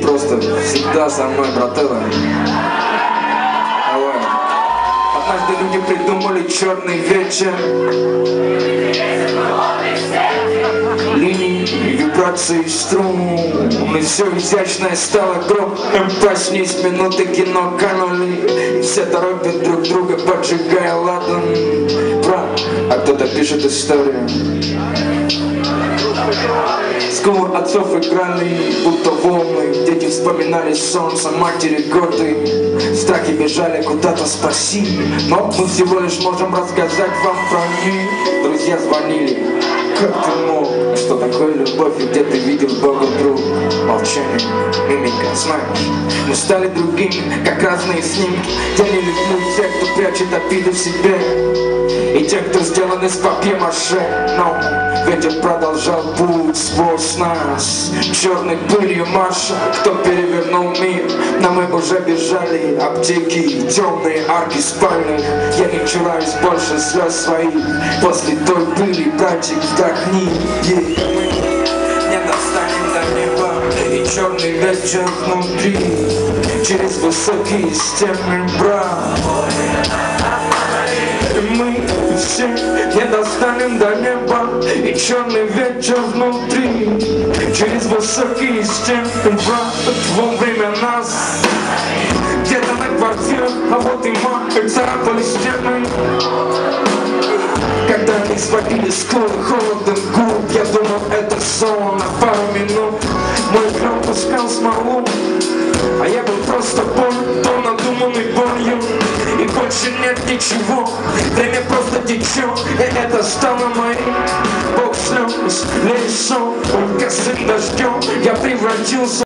просто всегда со мной, брателло. Давай. Однажды люди придумали черный вечер. Линии, вибрации струн, и все изящное стало громким. Проснись, минуты кино канули, и все торопят друг друга, поджигая ладан. А кто-то пишет историю. Скоро отцов играли, будто волны. Дети вспоминали солнце, матери годы. Страхи бежали куда-то, спаси. Но мы всего лишь можем рассказать вам про них. Друзья звонили. Как ты мог? Что такое любовь? И где ты видел Бога, друг? Молчание, мимика, знаешь. Мы стали другими, как разные снимки. Я не люблю тех, кто прячет обиды в себе, и тех, кто сделан из папье-маше. Но ветер продолжал путь сквозь нас, черной пылью марша. Кто перевернул мир? Но мы уже бежали. Аптеки, темные арки спальных. Я не чураюсь больше слез своих. После той пыли, братик, вдохни. Не достанем до неба, и черный вечер внутри. Через высокие стены, брат. Мы все не достанем до неба, и черный вечер внутри. Через высокие стены, брат, во время нас. Где-то на квартирах, а вот и мать, царапали стены. Когда они сводили склон холодом губ, я думал, это сон. На пару минут мой экран пускал смолу, а я был просто боль, то надуманный болью. И больше нет ничего, время просто течет, и это стало моим. Бог слез, лишь сон, косым дождем я превратился